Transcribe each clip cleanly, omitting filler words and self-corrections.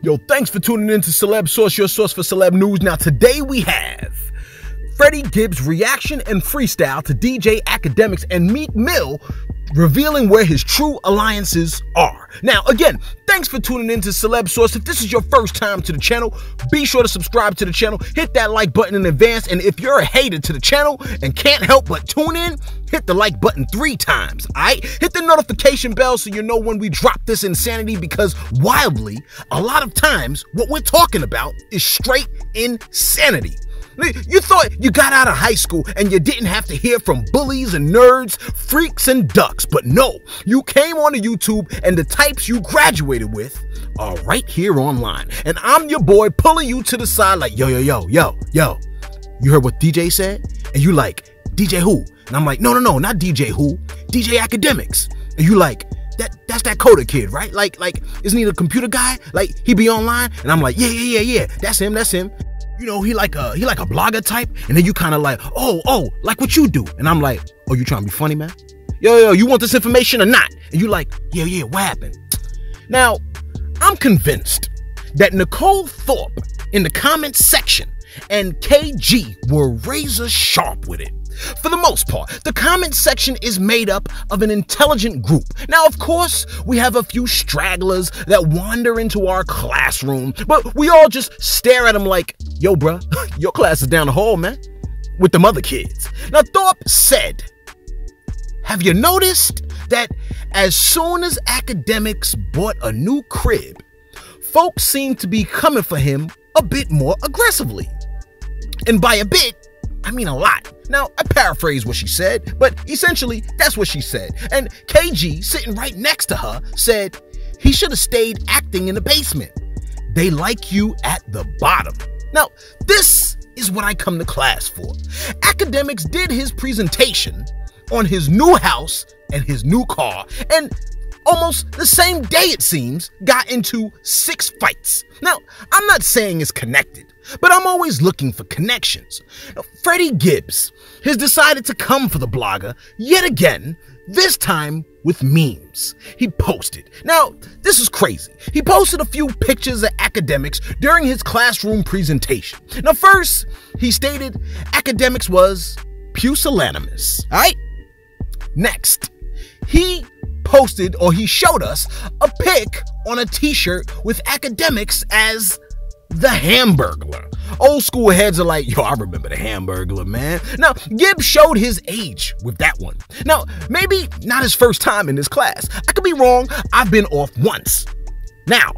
Yo, thanks for tuning in to Celeb Source, your source for celeb news. Now, today we have Freddie Gibbs' reaction and freestyle to DJ Akademiks and Meek Mill revealing where his true alliances are. Now, again, thanks for tuning in to Celeb Source. If this is your first time to the channel, be sure to subscribe to the channel, hit that like button in advance, and if you're a hater to the channel and can't help but tune in, hit the like button 3 times, alright? Hit the notification bell so you know when we drop this insanity, because wildly, a lot of times, what we're talking about is straight insanity. You thought you got out of high school and you didn't have to hear from bullies and nerds, freaks and ducks, but no, you came onto YouTube and the types you graduated with are right here online. And I'm your boy pulling you to the side like, yo, you heard what DJ said? And you like, DJ who? And I'm like, no, not DJ who, DJ Akademiks. And you like, that's that Coda kid, right? Like, isn't he the computer guy? Like, he be online? And I'm like, yeah, that's him. You know, he like a blogger type, and then you kind of like, oh, like what you do. And I'm like, oh, you trying to be funny, man? Yo, you want this information or not? And you like, yeah, what happened? Now, I'm convinced that Nicole Thorpe in the comments section and KG were razor sharp with it. For the most part, the comment section is made up of an intelligent group. Now, of course, we have a few stragglers that wander into our classroom, but we all just stare at them like, yo, bruh, your class is down the hall, man, with them other kids. Now, Thorpe said, have you noticed that as soon as Akademiks bought a new crib, folks seem to be coming for him a bit more aggressively? And by a bit, I mean a lot. Now, I paraphrase what she said, but essentially, that's what she said. And KG, sitting right next to her, said, he should have stayed acting in the basement. They like you at the bottom. Now, this is what I come to class for. Akademiks did his presentation on his new house and his new car, and almost the same day, it seems, got into 6 fights. Now, I'm not saying it's connected, but I'm always looking for connections. Now, Freddie Gibbs has decided to come for the blogger yet again, this time with memes. He posted. Now, this is crazy. He posted a few pictures of Akademiks during his classroom presentation. Now, first, he stated Akademiks was pusillanimous. All right? Next, he posted, or he showed us, a pic on a t-shirt with Akademiks as the Hamburglar. Old school heads are like, yo, I remember the Hamburglar, man. Now, Gibbs showed his age with that one. Now, maybe not his first time in this class. I could be wrong. I've been off once. Now,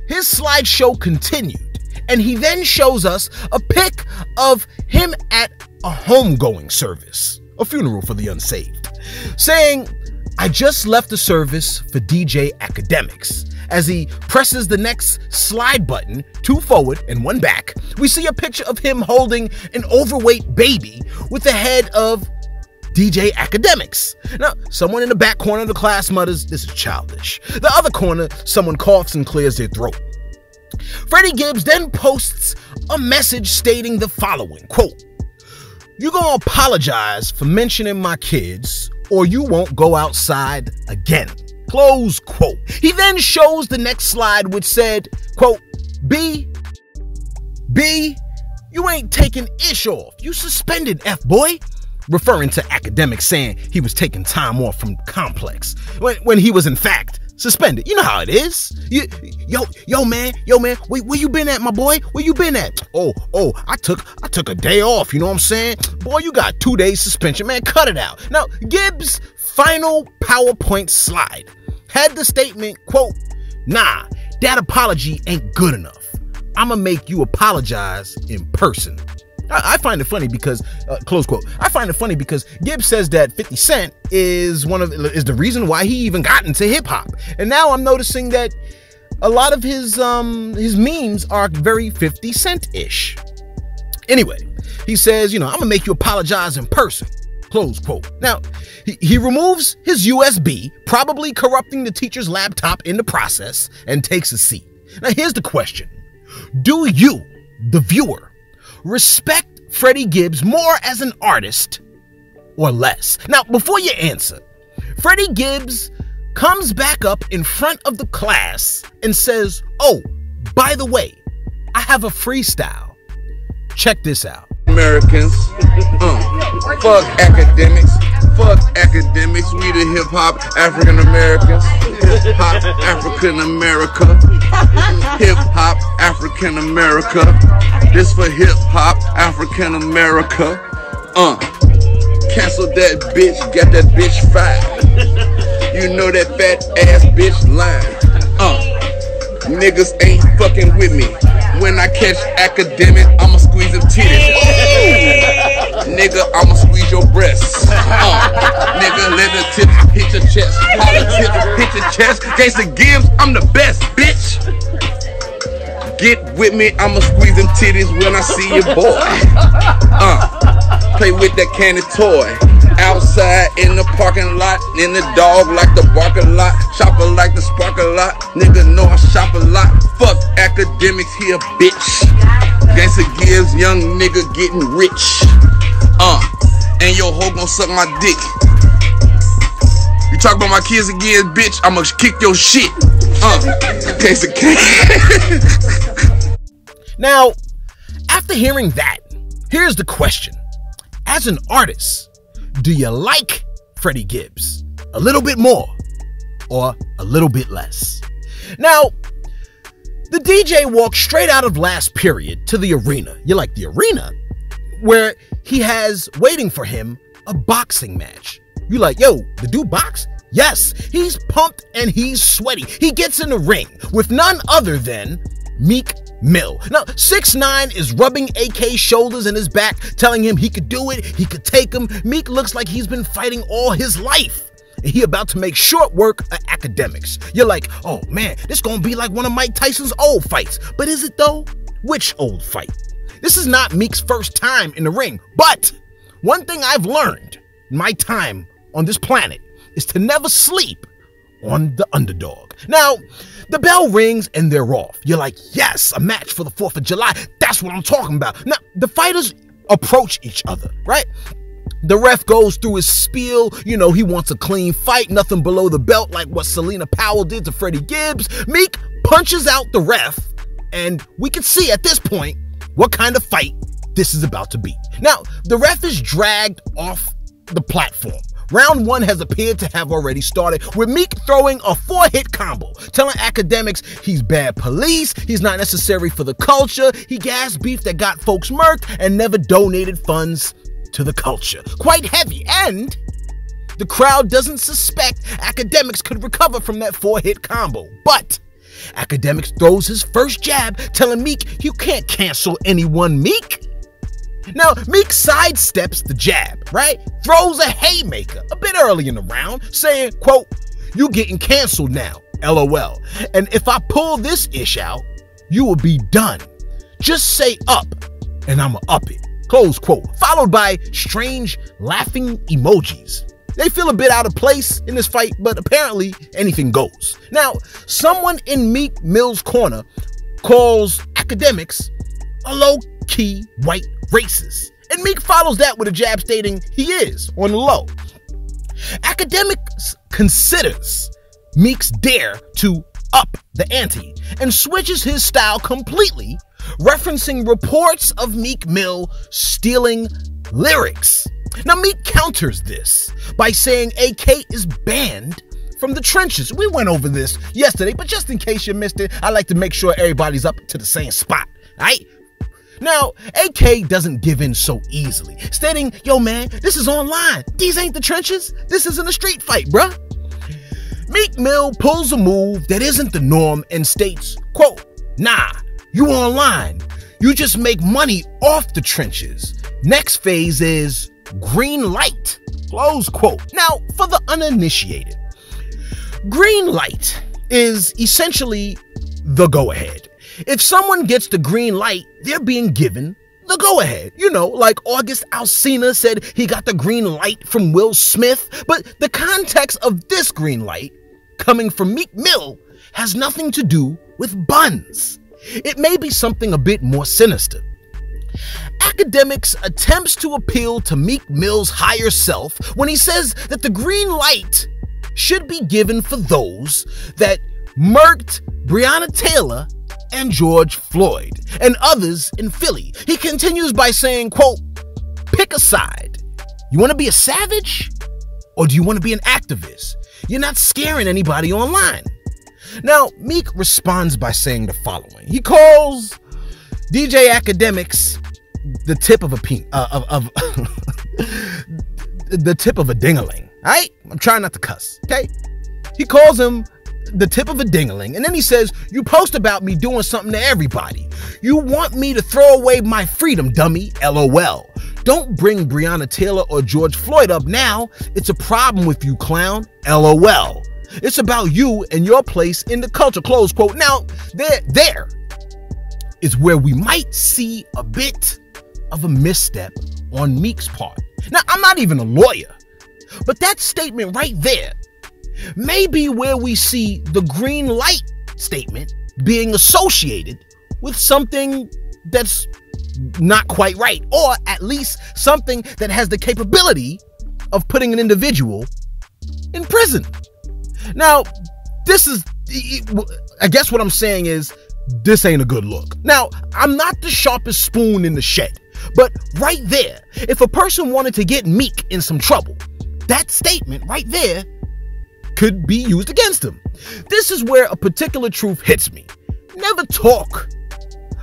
his slideshow continued, and he then shows us a pic of him at a homegoing service, a funeral for the unsaved, saying, I just left the service for DJ Akademiks. As he presses the next slide button, 2 forward and 1 back, we see a picture of him holding an overweight baby with the head of DJ Akademiks. Now, someone in the back corner of the class mutters, this is childish. The other corner, someone coughs and clears their throat. Freddie Gibbs then posts a message stating the following, quote, you gonna apologize for mentioning my kids, or you won't go outside again. Close quote. He then shows the next slide, which said, quote, B, you ain't taking ish off. You suspended, F-boy. Referring to Akademiks, saying he was taking time off from Complex when he was in fact suspended. You know how it is. Yo, man, where you been at, my boy? Where you been at? Oh, I took a day off, you know what I'm saying? Boy, you got 2 days suspension, man, cut it out. Now, Gibbs' final PowerPoint slide had the statement, quote, nah, that apology ain't good enough. I'ma make you apologize in person. I find it funny because, close quote, I find it funny because Gibbs says that 50 Cent is the reason why he even got into hip hop. And now I'm noticing that a lot of his memes are very 50 Cent-ish. Anyway, he says, I'm gonna make you apologize in person. Close quote. Now, he removes his USB, probably corrupting the teacher's laptop in the process, and takes a seat. Now, here's the question. Do you, the viewer, respect Freddie Gibbs more as an artist or less? Now, before you answer, Freddie Gibbs comes back up in front of the class and says, oh, By the way, I have a freestyle. Check this out. Americans, fuck academics, we the hip hop African Americans, hip hop African America, hip hop African America, this for hip hop African America, cancel that bitch, got that bitch fired, you know that fat ass bitch lying, niggas ain't fucking with me. When I catch academic, I'ma squeeze them titties. Nigga, I'ma squeeze your breasts. Nigga, let the tip hit your chest. All the tip hit your chest. Gangsta Gibbs, I'm the best, bitch. Get with me, I'ma squeeze them titties when I see your boy. Play with that candy toy. Outside in the parking lot, in the dog like the bark a lot, shopper like the spark a lot, nigga know I shop a lot. Fuck academics here, bitch. Gangsta Gibbs, young nigga getting rich. And your hoe gon' suck my dick. You talk about my kids again, bitch, I'ma kick your shit. Gangsta Gibbs. Now, after hearing that, here's the question. As an artist, do you like Freddie Gibbs a little bit more or a little bit less? Now, the DJ walked straight out of last period to the arena. You like the arena? Where he has waiting for him a boxing match. You like, yo, the dude box? Yes, he's pumped and he's sweaty. He gets in the ring with none other than Meek Mill. Now, 6ix9ine is rubbing AK's shoulders and his back, telling him he could do it, he could take him. Meek looks like he's been fighting all his life. And he about to make short work of Akademiks. You're like, oh man, this gonna be like one of Mike Tyson's old fights. But is it though? Which old fight? This is not Meek's first time in the ring, but one thing I've learned in my time on this planet is to never sleep on the underdog. Now, the bell rings and they're off. You're like, yes, a match for the 4th of July. That's what I'm talking about. Now, the fighters approach each other, right? The ref goes through his spiel. You know, he wants a clean fight, nothing below the belt, like what Selena Powell did to Freddie Gibbs. Meek punches out the ref, and we can see at this point what kind of fight this is about to be. Now, the ref is dragged off the platform. Round 1 has appeared to have already started, with Meek throwing a 4-hit combo, telling Akademiks he's bad police, he's not necessary for the culture, he gas beef that got folks murked, and never donated funds to the culture. Quite heavy, and the crowd doesn't suspect Akademiks could recover from that 4-hit combo. But Akademiks throws his first jab, telling Meek you can't cancel anyone, Meek. Now, Meek sidesteps the jab, right? Throws a haymaker a bit early in the round, saying, quote, you getting canceled now, LOL. And if I pull this ish out, you will be done. Just say up, and I'ma up it, close quote. Followed by strange laughing emojis. They feel a bit out of place in this fight, but apparently anything goes. Now, someone in Meek Mill's corner calls Akademiks a low-key white racist, and Meek follows that with a jab stating he is on the low. Akademiks considers Meek's dare to up the ante and switches his style completely, referencing reports of Meek Mill stealing lyrics. Now, Meek counters this by saying AK is banned from the trenches. We went over this yesterday, but just in case you missed it, I like to make sure everybody's up to the same spot, right? Now, AK doesn't give in so easily, stating, yo man, this is online. These ain't the trenches. This isn't a street fight, bruh. Meek Mill pulls a move that isn't the norm and states, quote, nah, you online. You just make money off the trenches. Next phase is green light, close quote. Now, for the uninitiated, green light is essentially the go-ahead. If someone gets the green light, they're being given the go-ahead. You know, like August Alsina said he got the green light from Will Smith, but the context of this green light coming from Meek Mill has nothing to do with buns. It may be something a bit more sinister. Akademiks attempts to appeal to Meek Mill's higher self when he says that the green light should be given for those that murked Breonna Taylor and George Floyd, and others in Philly. He continues by saying, quote, "Pick a side. You want to be a savage? Or do you want to be an activist? You're not scaring anybody online." Now, Meek responds by saying the following. He calls DJ Akademiks the tip of a the tip of a dingaling. All right? I'm trying not to cuss, okay? He calls him the tip of a dingaling, and then he says, "You post about me doing something to everybody. You want me to throw away my freedom, dummy, LOL. Don't bring Breonna Taylor or George Floyd up now. It's a problem with you, clown, LOL. It's about you and your place in the culture," close quote. Now, there is where we might see a bit of a misstep on Meek's part. Now, I'm not even a lawyer, but that statement right there may be where we see the green light statement being associated with something that's not quite right, or at least something that has the capability of putting an individual in prison. Now, I guess what I'm saying is, this ain't a good look. Now, I'm not the sharpest spoon in the shed, but right there, if a person wanted to get Meek in some trouble, that statement right there could be used against him. This is where a particular truth hits me. Never talk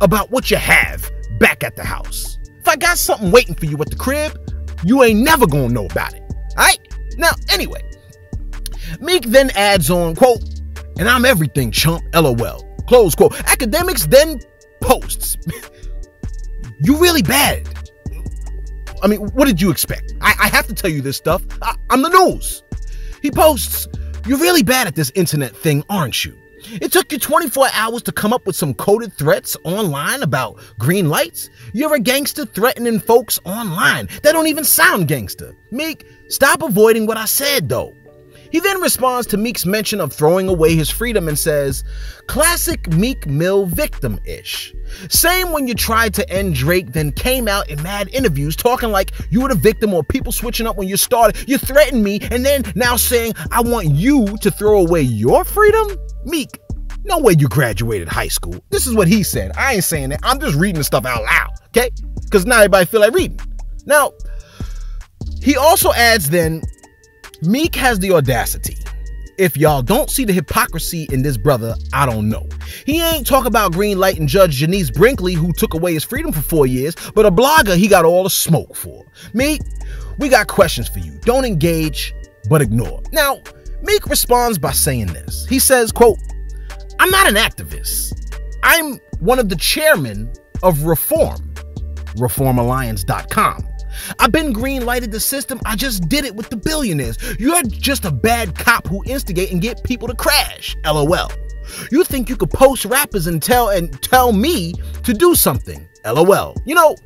about what you have back at the house. If I got something waiting for you at the crib, you ain't never gonna know about it. Alright? Now, anyway, Meek then adds on, quote, "And I'm everything, chump, LOL," close quote. Akademiks then posts, "You really bad. I mean, what did you expect? I have to tell you this stuff. I'm the news." He posts, "You're really bad at this internet thing, aren't you? It took you 24 hours to come up with some coded threats online about green lights. You're a gangster threatening folks online. That don't even sound gangster. Meek, stop avoiding what I said, though." He then responds to Meek's mention of throwing away his freedom and says, "Classic Meek Mill victim-ish. Same when you tried to end Drake, then came out in mad interviews talking like you were the victim or people switching up when you started. You threatened me and then now saying I want you to throw away your freedom? Meek, no way you graduated high school." This is what he said. I ain't saying that. I'm just reading the stuff out loud, okay? Because not everybody feel like reading. Now, he also adds then, "Meek has the audacity. If y'all don't see the hypocrisy in this brother, I don't know. He ain't talk about green light and Judge Janice Brinkley, who took away his freedom for 4 years, but a blogger he got all the smoke for. Meek, we got questions for you. Don't engage, but ignore." Now, Meek responds by saying this. He says, quote, "I'm not an activist. I'm one of the chairmen of Reform, reformalliance.com. I've been green lighted the system. I just did it with the billionaires. You're just a bad cop who instigate and get people to crash, LOL. You think you could post rappers and tell me to do something, LOL. You know,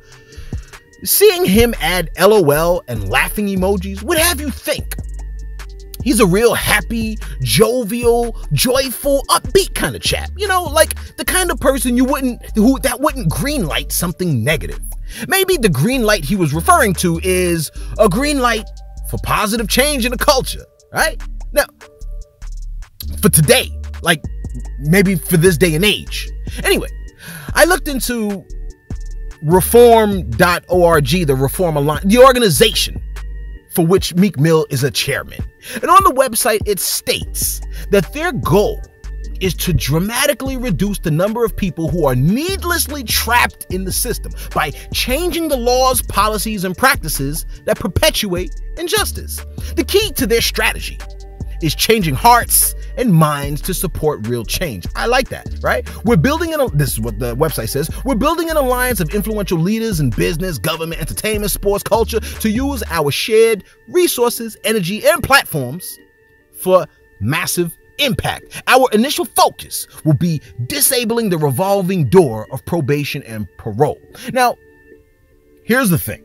seeing him add LOL and laughing emojis would have you think he's a real happy, jovial, joyful, upbeat kind of chap. You know, like the kind of person that wouldn't green light something negative. Maybe the green light he was referring to is a green light for positive change in the culture, right? Now, for today, like maybe for this day and age. Anyway, I looked into reform.org, the Reform Alliance, the organization for which Meek Mill is a chairman. And on the website, it states that their goal is to dramatically reduce the number of people who are needlessly trapped in the system by changing the laws, policies, and practices that perpetuate injustice. The key to their strategy is changing hearts and minds to support real change. I like that, right? This is what the website says, we're building an alliance of influential leaders in business, government, entertainment, sports, culture to use our shared resources, energy, and platforms for massive impact. Our initial focus will be disabling the revolving door of probation and parole. Now, here's the thing.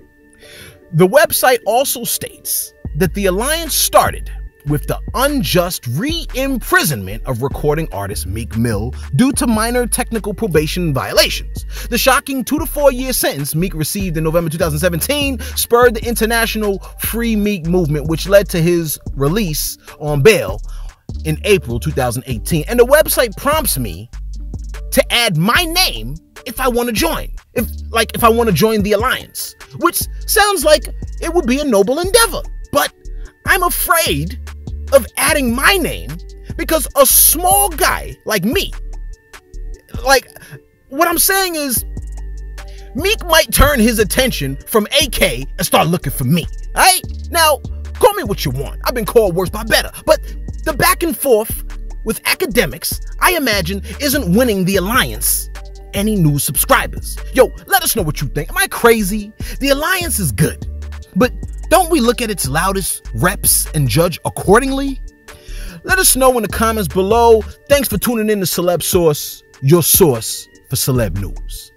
The website also states that the alliance started with the unjust re-imprisonment of recording artist Meek Mill due to minor technical probation violations. The shocking 2 to 4 year sentence Meek received in November 2017 spurred the international Free Meek movement, which led to his release on bail in April 2018. And the website prompts me to add my name if I want to join. If I want to join the alliance, which sounds like it would be a noble endeavor. But I'm afraid of adding my name because a small guy like me, what I'm saying is, Meek might turn his attention from AK and start looking for me. Alright? Now, call me what you want. I've been called worse by better. But the back and forth with Akademiks, I imagine, isn't winning the alliance any new subscribers. Yo, let us know what you think. Am I crazy? The alliance is good, but don't we look at its loudest reps and judge accordingly? Let us know in the comments below. Thanks for tuning in to Celeb Source, your source for celeb news.